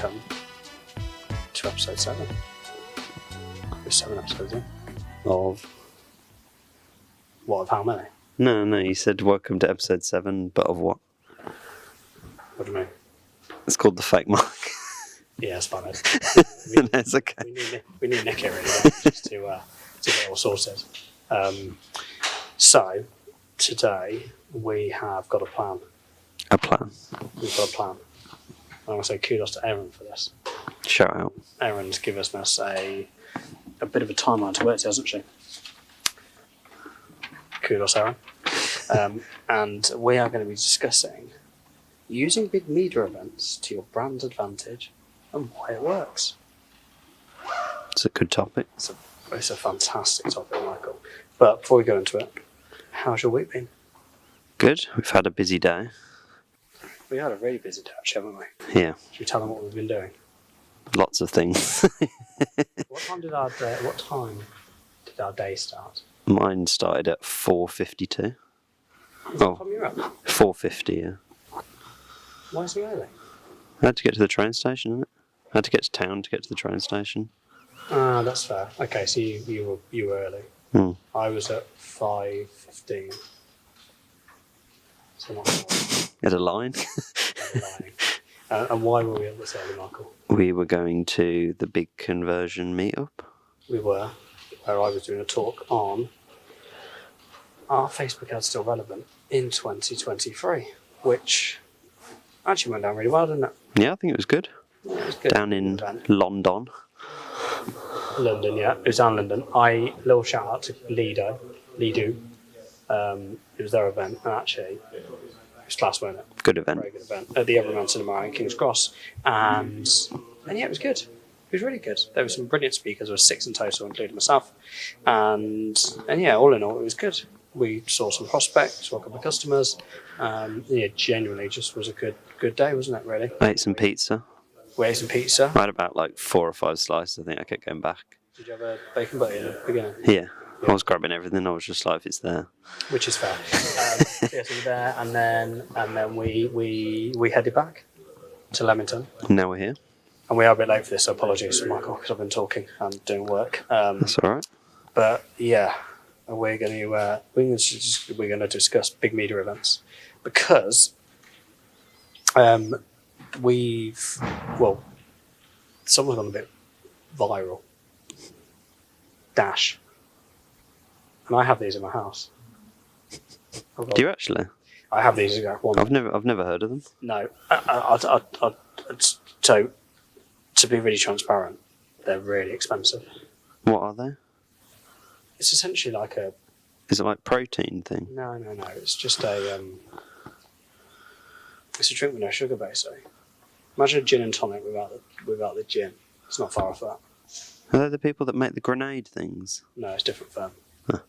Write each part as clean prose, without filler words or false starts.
welcome to episode 7. We're 7 episodes in. Of? What, of how many? No, you said welcome to episode 7, but of what? What do you mean? It's called the fake mark. Yeah, it's fine. That's okay. We need Nick here really, just to get it all sorted. So, today we have got a plan. A plan. We've got a plan. I want to say kudos to Aaron for this. Shout out. Aaron's given us a bit of a timeline to work to, hasn't she? Kudos, Aaron. And we are going to be discussing using big media events to your brand's advantage and why it works. It's a good topic. It's a fantastic topic, Michael. But before we go into it, how's your week been? Good. We've had a busy day. We had a really busy day, actually, haven't we? Yeah. Should we tell them what we've been doing? Lots of things. What time did our day start? Mine started at 4:52. What time you're up? 4:50, yeah. Why so early? I had to get to the train station, innit? I had to get to town to get to the train station. Ah, that's fair. Okay, so you were early. Mm. I was at 5:15. So not sure. At a line. And why were we at this early, Michael? We were going to the big conversion meetup. We were, where I was doing a talk on are Facebook ads still relevant in 2023, which actually went down really well, didn't it? Yeah, I think it was good. Yeah, it was good. Down in London. London, yeah. It was down in London. Little shout out to Lido. It was their event, and actually, it was class, wasn't it? Good event. Very good event at the Everyman Cinema in King's Cross, and yeah, it was good. It was really good. There were some brilliant speakers. There were 6 in total, including myself, and yeah, all in all, it was good. We saw some prospects, saw a couple of customers. Yeah, genuinely, just was a good day, wasn't it? Really. I ate some pizza. We ate some pizza. I had about like 4 or 5 slices. I think I kept going back. Did you have a bacon butty in the beginning? Yeah. I was grabbing everything. I was just like, if it's there. Which is fair. Yeah, so we were there, and then we headed back to Leamington. Now we're here. And we are a bit late for this, so apologies to Michael because I've been talking and doing work. That's all right. But yeah, we're going to discuss big media events because someone's gone a bit viral. Dash. And I have these in my house. Do you actually? I have these exact ones. I've never heard of them. No. So, to be really transparent, they're really expensive. What are they? It's essentially like a... Is it like protein thing? No. It's just a... it's a drink with no sugar, basically. Imagine a gin and tonic without the gin. It's not far off that. Are they the people that make the grenade things? No, it's a different firm. Huh.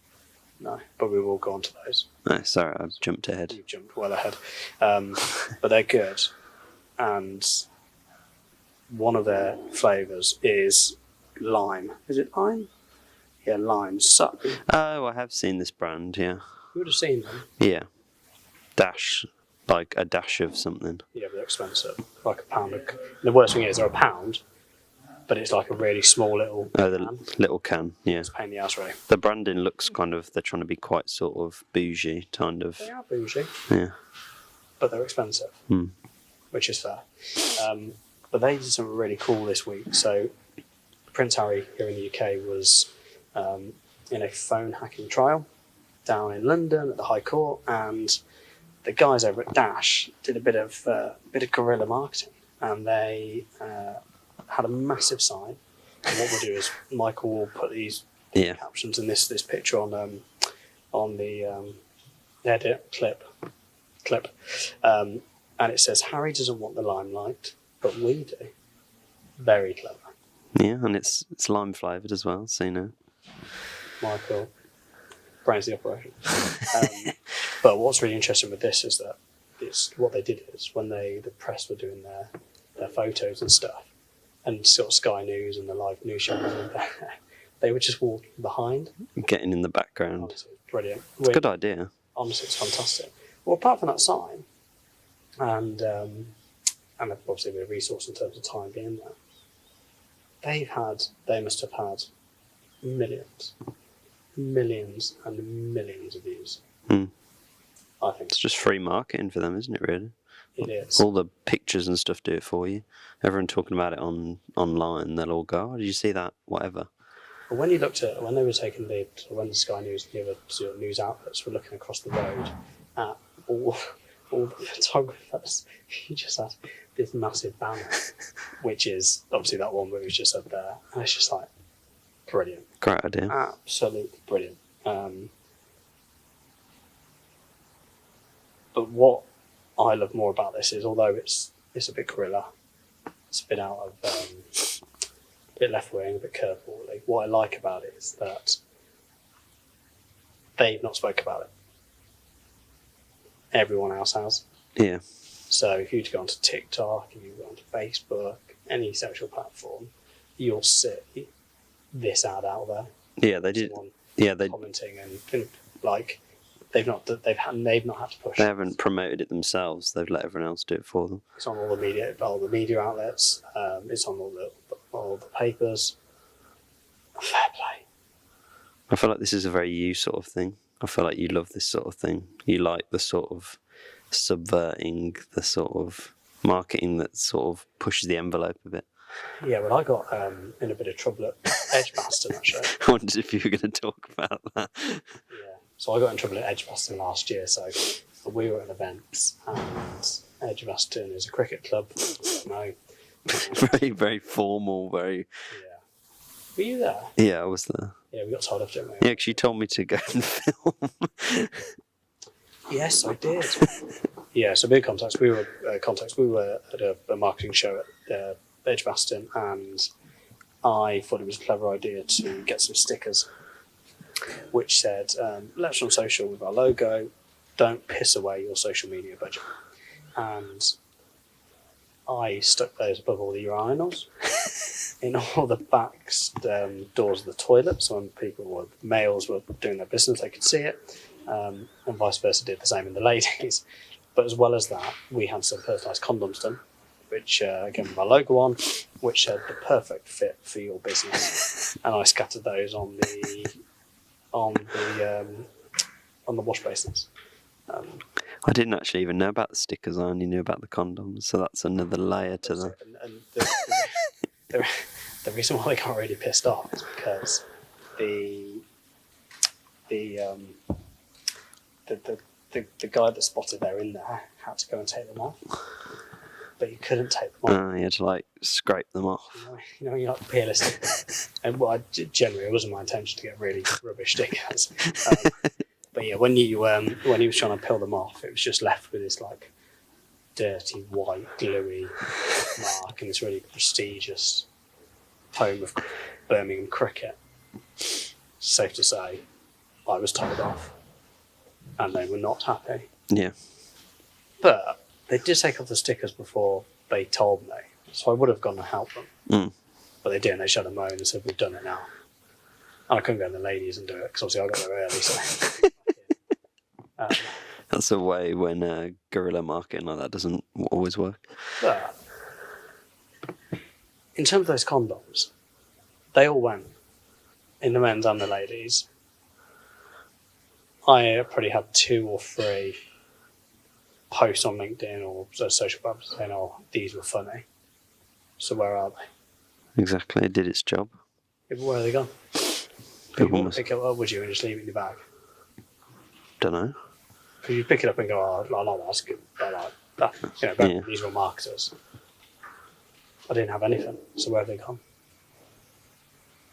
No, but we will go on to those. No, sorry, I jumped ahead. You jumped well ahead. But they're good. And one of their flavours is lime. Is it lime? Yeah, lime. So, Oh, I have seen this brand, yeah. you would have seen them. Yeah. Dash. Like a dash of something. Yeah, but they're expensive. Like a pound. The worst thing is they're a pound, but it's like a really small little can. Little can, yeah. It's a pain in the ass, really. The branding looks they're trying to be quite sort of bougie, kind of. They are bougie, Yeah. but they're expensive, which is fair. But they did something really cool this week. So Prince Harry here in the UK was in a phone hacking trial down in London at the High Court, and the guys over at Dash did a bit of guerrilla marketing, and they had a massive sign. And what we'll do is Michael will put these captions in this picture on the edit clip, and it says Harry doesn't want the limelight, but we do. Very clever. Yeah, and it's lime flavoured as well, so you know. Michael brains the operation. But what's really interesting with this is that what they did is when the press were doing their photos and stuff, and sort of Sky News and the live news shows, they were just walking behind. Getting in the background. Honestly, brilliant. It's a good idea. Honestly, it's fantastic. Well, apart from that sign, and and obviously a bit of resource in terms of time being there, they must have had millions and millions of views. I think It's just free marketing for them, isn't it, really? it is. All the pictures and stuff do it for you. Everyone talking about it online, they'll all go, oh, did you see that? Whatever. But when you looked at, when they were taking when the Sky News and the other sort of news outlets were looking across the road at all the photographers, you just had this massive banner, which is obviously that one where it was just up there. And it's just like, brilliant. Great idea. Absolutely brilliant. But what I love more about this is, although it's a bit guerrilla, it's a bit out of, a bit left wing, a bit curveball-y, what I like about it is that they've not spoke about it. Everyone else has. Yeah. So if you go onto TikTok, if you go onto Facebook, any social platform, you'll see this ad out there. Yeah, they did. Yeah, they commenting and like they've not had to push. They haven't promoted it themselves. They've let everyone else do it for them. It's on all the media outlets. It's on all the papers. Fair play. I feel like this is a very you sort of thing. I feel like you love this sort of thing. You like the sort of subverting, the sort of marketing that sort of pushes the envelope a bit. Yeah, well, I got in a bit of trouble at Edgbaston, actually. I wondered if you were going to talk about that. Yeah. So I got in trouble at Edgbaston last year. So we were at events, and Edgbaston is a cricket club. No. Very, very formal, very... Yeah. Were you there? Yeah, I was there. Yeah, we got told off, didn't we? Yeah, because you told me to go and film. Yes, I did. Yeah, so big context. We were at a marketing show at Edgbaston, and I thought it was a clever idea to get some stickers which said, let's on social with our logo, don't piss away your social media budget. And I stuck those above all the urinals, in all the back doors of the toilet, so when males were doing their business, they could see it, and vice versa did the same in the ladies. But as well as that, we had some personalised condoms done, which, again, with my logo which said the perfect fit for your business. And I scattered those on the wash basins. I didn't actually even know about the stickers. I only knew about the condoms, so that's another layer to them. And the reason why they got really pissed off is because the guy that spotted they're in there had to go and take them off, but you couldn't take them off. You had to scrape them off. You know, you're not realistic. And generally, it wasn't my intention to get really rubbish stickers. But yeah, when he was trying to peel them off, it was just left with this dirty white gluey mark in this really prestigious home of Birmingham cricket. Safe to say, I was told off, and they were not happy. Yeah. But they did take off the stickers before they told me, so I would have gone to help them. But they didn't. They shut a moan and said, "We've done it now." And I couldn't go in the ladies and do it because obviously I got there early. So that's a way when guerrilla marketing like that doesn't always work. But in terms of those condoms, they all went in the men's and the ladies. I probably had 2 or 3 posts on LinkedIn or social platforms saying, "Oh, these were funny." So where are they? Exactly, it did its job. Yeah, but where are they gone? You wouldn't pick it up, would you, and just leave it in your bag? Don't know. Because you pick it up and go, "Oh, I like that. That's good. I like that." You know, but these were marketers. I didn't have anything. So where have they gone?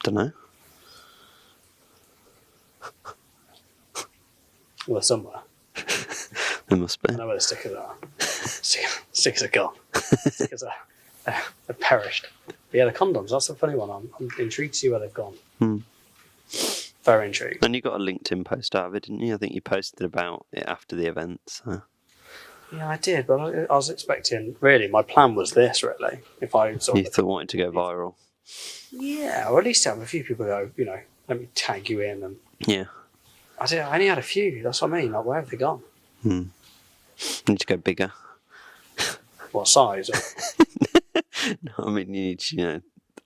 Don't know. Well, they're somewhere. There must be. I know where the stickers are. Stickers are gone. Stickers are perished. But yeah, the condoms, that's the funny one. I'm intrigued to see where they've gone. Very intrigued. And you got a LinkedIn post out of it, didn't you? I think you posted about it after the event. So. Yeah, I did, but I was expecting, really, my plan was this, really. If I sort of... You thought wanted to go viral. Yeah, or at least have a few people go, let me tag you in. And yeah. I only had a few, that's what I mean. Where have they gone? Need to go bigger. What size? No, I mean, you need to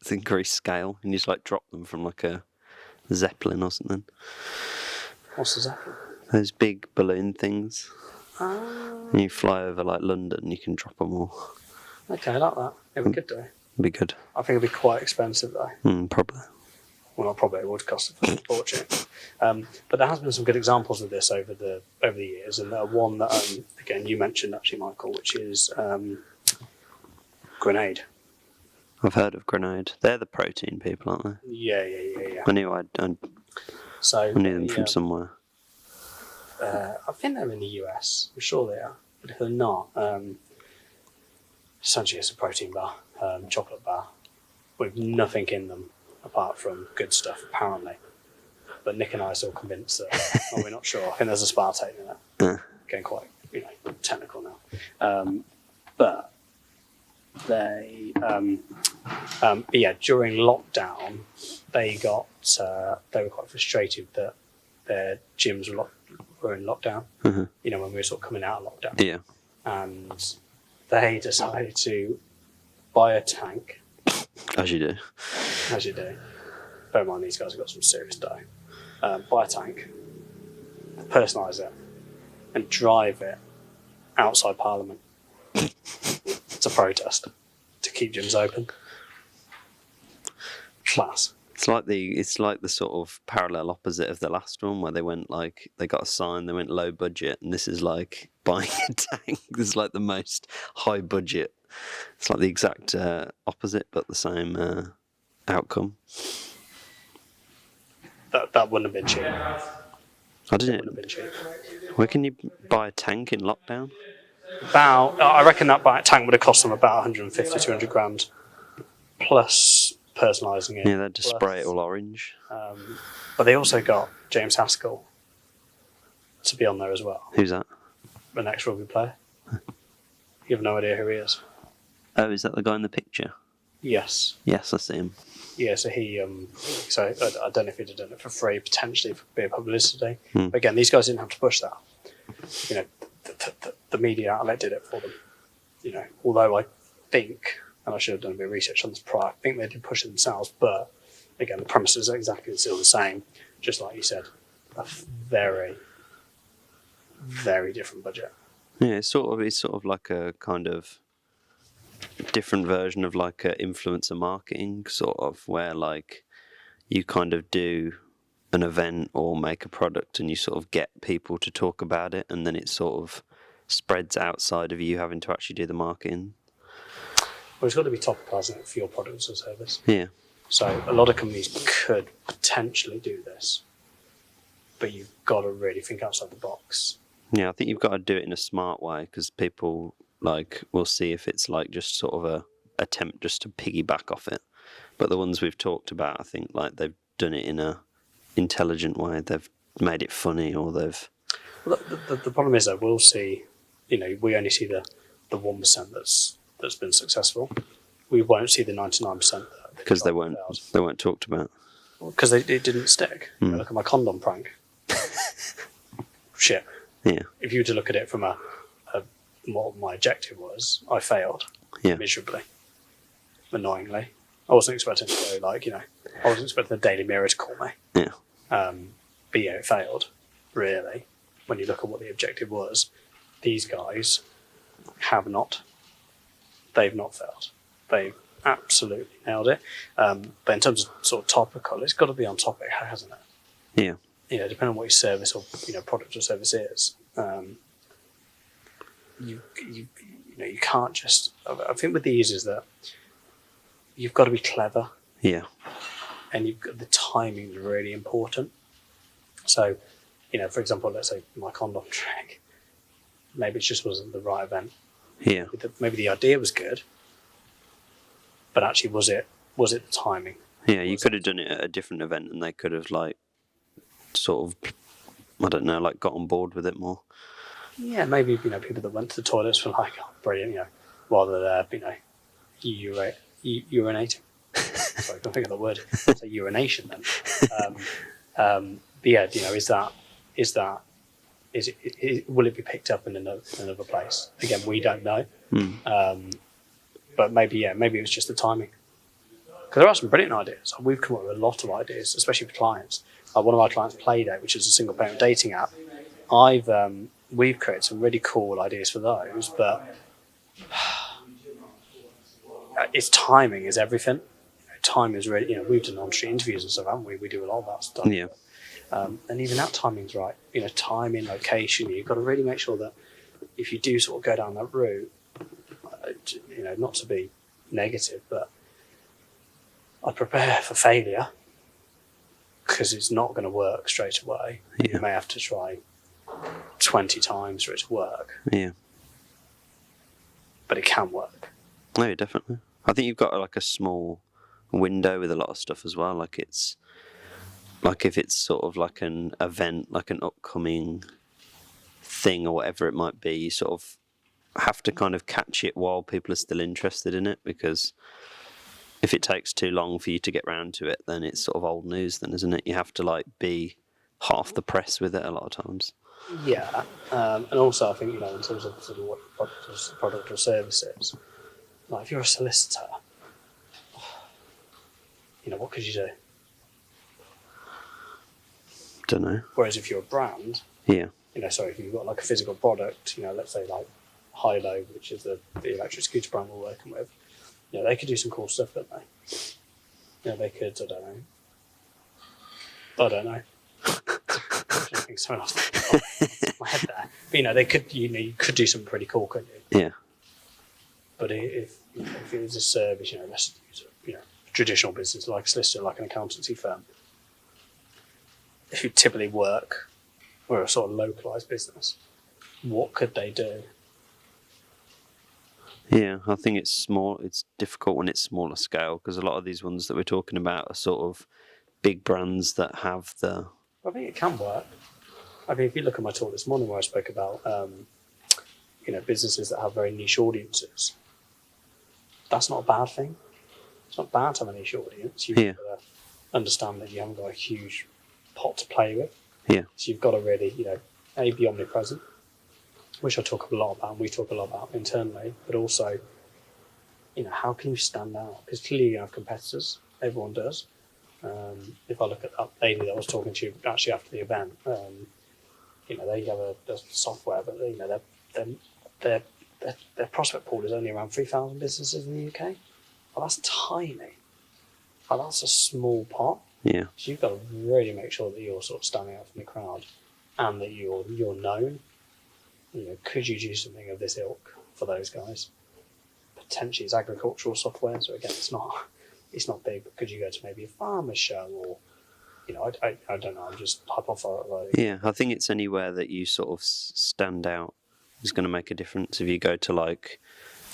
increase scale. You need to like drop them from like a Zeppelin or something. What's the Zeppelin? Those big balloon things. Ah. And you fly over like London, you can drop them all. Okay, I like that. Yeah, we could do. It'd be good. I think it'd be quite expensive though. Probably. Well, not probably. It would cost a fortune. But there has been some good examples of this over the years, and one that again you mentioned actually, Michael, which is Grenade. I've heard of Grenade. They're the protein people, aren't they? Yeah. I knew I knew them from somewhere. I think they're in the US. I'm sure they are. But if they're not, essentially it's a protein bar, chocolate bar, with nothing in them apart from good stuff, apparently. But Nick and I are still convinced that, we're not sure. I think there's aspartame in it. Getting quite, technical now. But they, during lockdown, they were quite frustrated that their gyms were in lockdown. Mm-hmm. When we were sort of coming out of lockdown. Yeah. And they decided to buy a tank. As you do. As you do. Bear in mind, these guys have got some serious dough. Buy a tank, personalise it, and drive it outside Parliament to protest, to keep gyms open. Class. It's like the sort of parallel opposite of the last one, where they went they got a sign, they went low budget, and this is like buying a tank. This is like the most high budget. It's like the exact opposite, but the same outcome. That wouldn't have been cheap. I didn't. Wouldn't have been cheap. Where can you buy a tank in lockdown? I reckon that tank would have cost them about 150, 200 grand, plus personalising it. Yeah, they'd just spray it all orange. But they also got James Haskell to be on there as well. Who's that? The next rugby player. You have no idea who he is. Oh, is that the guy in the picture? Yes. Yes, I see him. Yeah, so he, I don't know if he'd have done it for free, potentially for beer publicity. Hmm. But again, these guys didn't have to push that. The media outlet did it for them. Although I think, and I should have done a bit of research on this prior, I think they did push it themselves, but again, the premises are exactly still the same, just like you said. A very, very different budget. Yeah, it's sort of like a kind of different version of like a influencer marketing, sort of, where like you kind of do an event or make a product and you sort of get people to talk about it, and then it sort of spreads outside of you having to actually do the marketing. Well, it's got to be topical, hasn't it, for your products or service? Yeah. So a lot of companies could potentially do this, but you've got to really think outside the box. Yeah, I think you've got to do it in a smart way, because people will see if it's like just sort of a attempt just to piggyback off it. But the ones we've talked about, I think they've done it in a intelligent way. They've made it funny, or they've. Well, the problem is that we'll see. We only see the 1% that's been successful. We won't see the 99% because they weren't talked about. Because it didn't stick. Mm. Look at my condom prank. Shit. Yeah. If you were to look at it from what my objective was, I failed miserably, annoyingly. I wasn't expecting to go I wasn't expecting the Daily Mirror to call me. Yeah. But yeah, it failed, really. When you look at what the objective was, these guys they've not failed. They've absolutely nailed it. But in terms of sort of topical, it's got to be on topic, hasn't it? Yeah. Depending on what your service or product or service is, you can't just. I think with these is that you've got to be clever. Yeah. And the timing is really important. So, for example, let's say my condom trick. Maybe it just wasn't the right event. Yeah. Maybe the idea was good, but actually, was it the timing? Yeah, you could have done it at a different event, and they could have sort of, I don't know, got on board with it more. Yeah, maybe people that went to the toilets were like, oh, brilliant, while they're there, urinating. Sorry, I can't think of the word. It's a urination then. But yeah, is that will it be picked up in another place? Again, we don't know. But maybe it was just the timing. Because there are some brilliant ideas. We've come up with a lot of ideas, especially for clients. One of our clients, Playdate, which is a single parent dating app. We've created some really cool ideas for those, but it's timing is everything. Time is really, we've done on-street interviews and stuff, haven't we? We do a lot of that stuff. Yeah. And even that timing's right. Timing, location, you've got to really make sure that if you do sort of go down that route, not to be negative, but I prepare for failure because it's not going to work straight away. Yeah. You may have to try 20 times for it to work. Yeah. But it can work. No, definitely. I think you've got like a small window with a lot of stuff as well. Like it's like if it's sort of like an event, like an upcoming thing or whatever it might be, you sort of have to kind of catch it while people are still interested in it, because if it takes too long for you to get round to it, then it's sort of old news then, isn't it? You have to like be hot off the press with it a lot of times. Yeah, and also I think, in terms of sort of what product or services, like if you're a solicitor, what could you do? Don't know. Whereas if you're a brand, yeah, if you've got like a physical product, let's say like Hilo, which is the electric scooter brand we're working with, they could do some cool stuff, couldn't they? They could, I don't know. I think someone else off my head there. But, they could, you could do something pretty cool, couldn't you? Yeah. But if it was a service, let's use a traditional business like a solicitor, like an accountancy firm, if you typically work or a sort of localised business, what could they do? Yeah, I think it's small. It's difficult when it's smaller scale, because a lot of these ones that we're talking about are sort of big brands that have the... I think it can work. I mean, if you look at my talk this morning where I spoke about, businesses that have very niche audiences, that's not a bad thing. It's not bad to have a niche audience. You've got to understand that you haven't got a huge pot to play with. Yeah. So you've got to really, be omnipresent, which I talk a lot about, and we talk a lot about internally, but also, how can you stand out? Because clearly you have competitors. Everyone does. If I look at that lady that I was talking to actually after the event, they have a software, but their prospect pool is only around 3,000 businesses in the UK. Well, that's tiny. Well, that's a small pot. Yeah. So you've got to really make sure that you're sort of standing out from the crowd, and that you're known. Could you do something of this ilk for those guys? Potentially, it's agricultural software, so again, it's not big. But could you go to maybe a farmer's show, or I don't know. I'm just hypothesizing. Yeah, I think it's anywhere that you sort of stand out is going to make a difference. If you go to like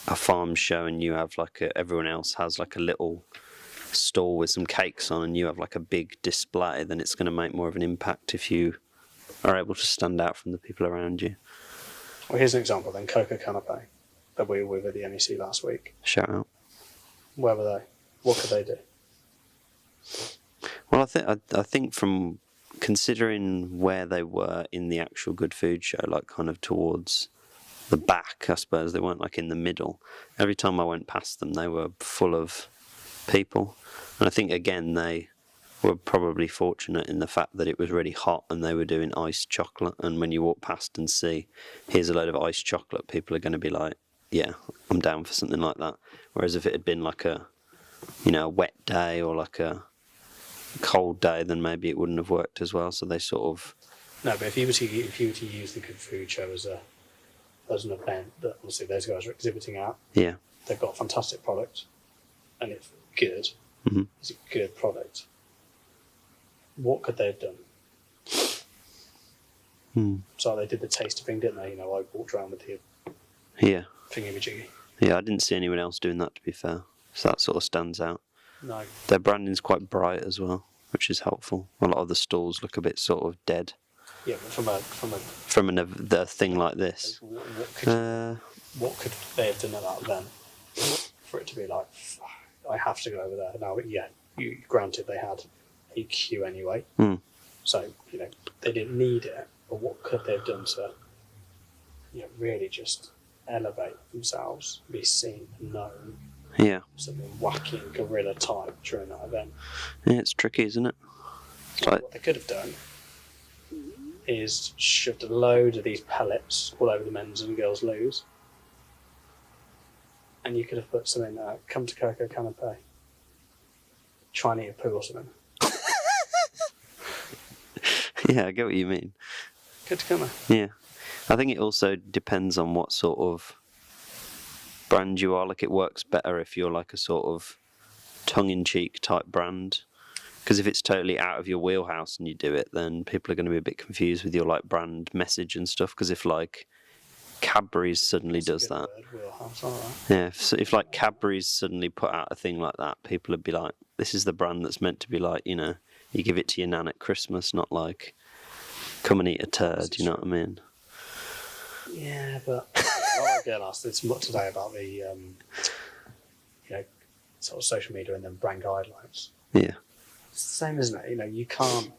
a farm show and you have everyone else has like a little stall with some cakes on, and you have like a big display, then it's going to make more of an impact if you are able to stand out from the people around you. Well, here's an example then. Coca Canapé that we were with at the NEC last week. Shout out. Where were they? What could they do? Well, I think from considering where they were in the actual Good Food Show, like kind of towards the back, I suppose, they weren't like in the middle. Every time I went past them, they were full of people. And I think, again, they were probably fortunate in the fact that it was really hot and they were doing iced chocolate. And when you walk past and see, here's a load of iced chocolate, people are going to be like, yeah, I'm down for something like that. Whereas if it had been like a wet day or like a cold day, then maybe it wouldn't have worked as well. So they sort of... No, but if you were to use the Good Food Show as an event that obviously those guys are exhibiting at, yeah, they've got a fantastic product and it's good. Mm-hmm. It's a good product. What could they have done? So they did the taster thing, didn't they? I walked around with the thingy-majiggy. Yeah, I didn't see anyone else doing that, to be fair. So that sort of stands out. No. Their branding's quite bright as well, which is helpful. A lot of the stalls look a bit sort of dead. Yeah, but from a thing like this. What could they have done at that event for it to be like, I have to go over there now? Yeah, granted they had a queue anyway, so they didn't need it, but what could they have done to, really just elevate themselves, be seen and known? Yeah. Something wacky and guerrilla type during that event. Yeah, it's tricky, isn't it? It's like, what they could have done is shoved a load of these pellets all over the men's and girls' loos, and you could have put something, come to Coco Canapé, try and eat a poo or something. yeah, I get what you mean. Good to come. Yeah. I think it also depends on what sort of brand you are. Like, it works better if you're like a sort of tongue-in-cheek type brand. Because if it's totally out of your wheelhouse and you do it, then people are going to be a bit confused with your like brand message and stuff. Because if like Cadbury's suddenly does that, wheelhouse, all right. yeah. If like Cadbury's suddenly put out a thing like that, people would be like, "This is the brand that's meant to be like, you give it to your nan at Christmas, not like come and eat a turd." You know what I mean? Yeah, but I get asked this much today about the sort of social media and then brand guidelines. Yeah. It's the same, isn't it? You can't,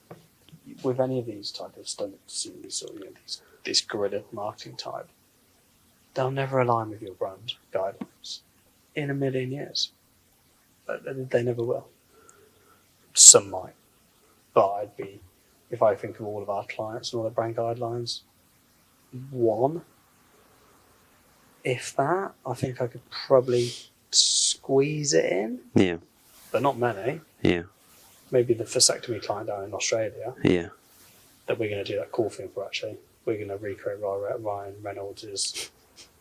with any of these type of stunts, these guerrilla marketing type, they'll never align with your brand guidelines in a million years. But they never will. Some might. But if I think of all of our clients and all their brand guidelines, one, if that, I think I could probably squeeze it in. Yeah. But not many. Yeah. Maybe the vasectomy client down in Australia. Yeah. That we're going to do that cool thing for, actually. We're going to recreate Ryan Reynolds'...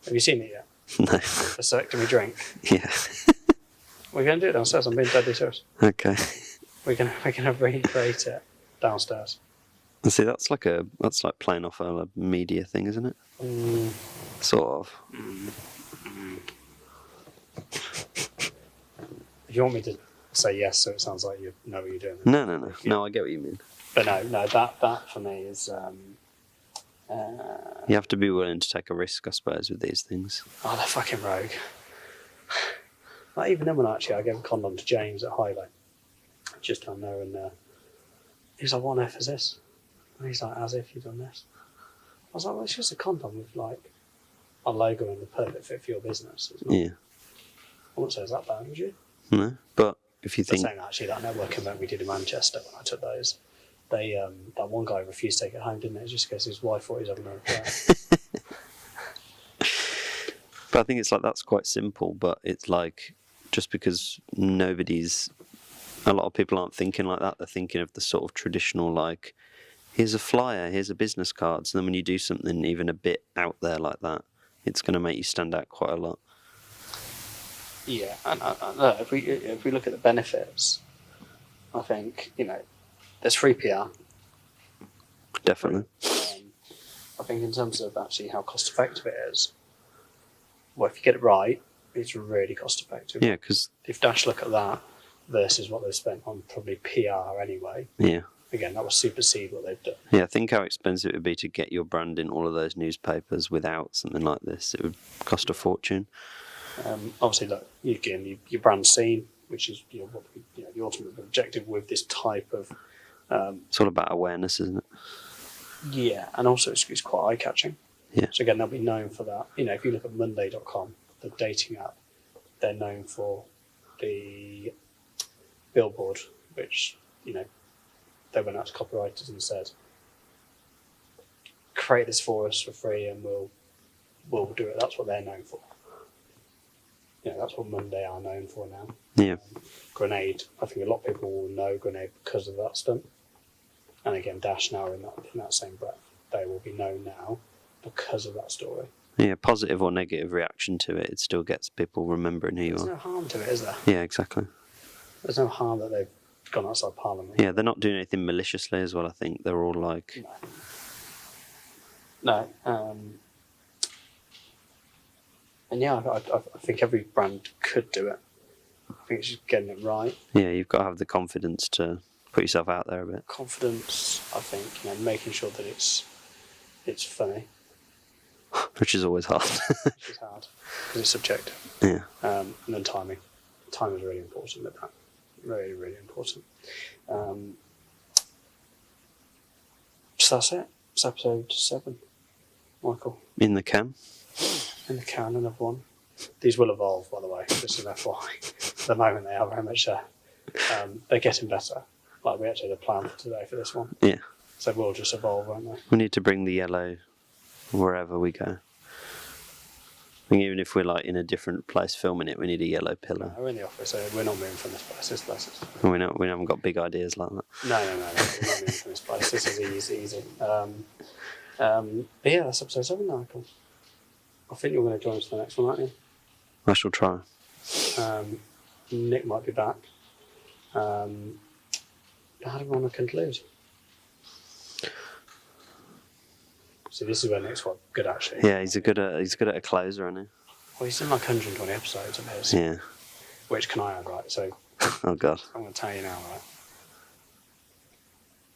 Have you seen it yet? No. Vasectomy drink. Yeah. We're going to do it downstairs. I'm being deadly serious. Okay. We're going to recreate it downstairs. See, that's like playing off a media thing, isn't it? Sort of. If you want me to say yes, so it sounds like you know what you're doing. No. No, I get what you mean. But no, that for me is... you have to be willing to take a risk, I suppose, with these things. Oh, they're fucking rogue. Like, even then, I gave a condom to James at Highway, just down there, and he's like, "What on earth is this?" And he's like, "As if you've done this." I was like, "Well, it's just a condom with like a logo and the perfect fit for your business." It's not, Yeah. I wouldn't say it's that bad, would you? No, but if you think... Saying actually, that networking event we did in Manchester when I took those, they that one guy refused to take it home, didn't it? Just because his wife thought he was having an affair. But I think it's like, that's quite simple, but it's like, just because a lot of people aren't thinking like that, they're thinking of the sort of traditional, like, here's a flyer, here's a business card. So then when you do something even a bit out there like that, it's going to make you stand out quite a lot. Yeah, and if we look at the benefits, I think, there's free PR. Definitely. I think in terms of actually how cost effective it is, well, if you get it right, it's really cost effective. Yeah, because... If Dash look at that versus what they've spent on probably PR anyway, yeah. Again, that will supersede what they've done. Yeah, think how expensive it would be to get your brand in all of those newspapers without something like this. It would cost a fortune. Obviously, look, your brand seen, which is the ultimate objective with this type of... it's all about awareness, isn't it? Yeah, and also it's quite eye-catching. Yeah. So again, they'll be known for that. If you look at Monday.com, the dating app, they're known for the billboard, which, they went out to copywriters and said, create this for us for free and we'll do it. That's what they're known for. That's what Monday are known for now. Yeah. Grenade, I think a lot of people will know Grenade because of that stunt. And again, Dash now in that same breath, they will be known now because of that story. Yeah, positive or negative reaction to it, it still gets people remembering who you There's are. no harm to it, is there? Yeah, exactly. There's no harm that they've gone outside Parliament. Yeah, they're not doing anything maliciously as well, I think. They're all like... No. And yeah, I think every brand could do it. I think it's just getting it right. Yeah, you've got to have the confidence to put yourself out there a bit. Confidence, I think, making sure that it's funny. Which is always hard. Which is hard, because it's subjective. Yeah. And then timing. Time is really important with that. Really, really important. So that's it. It's episode 7, Michael. In the can. In the can, another one. These will evolve, by the way, just an FYI. At the moment, they are very much, they're getting better. Like, we actually had a plan for today for this one. Yeah. So we'll just evolve, won't they? We need to bring the yellow wherever we go. I think even if we're like in a different place filming it, we need a yellow pillar. We're in the office, so we're not moving from this place. This place is... And we haven't got big ideas like that. No. We're not moving from this place. This is easy. But yeah, that's episode 7 now, Michael. I think you're going to join us for the next one, aren't you? I shall try. Nick might be back. How do we want to conclude? So this is where Nick's quite good, actually. Yeah, he's good at a closer, isn't he? Well, he's in like 120 episodes of his. Yeah. Which can I add, right? So Oh God. I'm going to tell you now, right?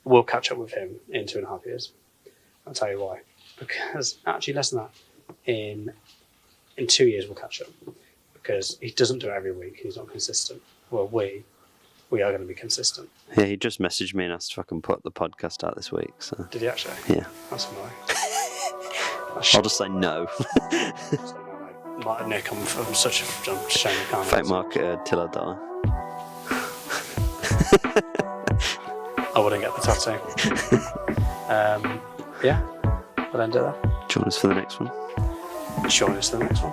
We'll catch up with him in 2.5 years. I'll tell you why. Because actually, less than that. In 2 years, we'll catch up. Because he doesn't do it every week. He's not consistent. Well, we are going to be consistent. Yeah, he just messaged me and asked if I can put the podcast out this week. So Did he actually? yeah. That's annoying. I'll just say no. Nick, I'm such a shame I can't. Fake marketer till I die. I wouldn't get the tattoo. Yeah, we'll end it there. Join us for the next one. Join us for the next one.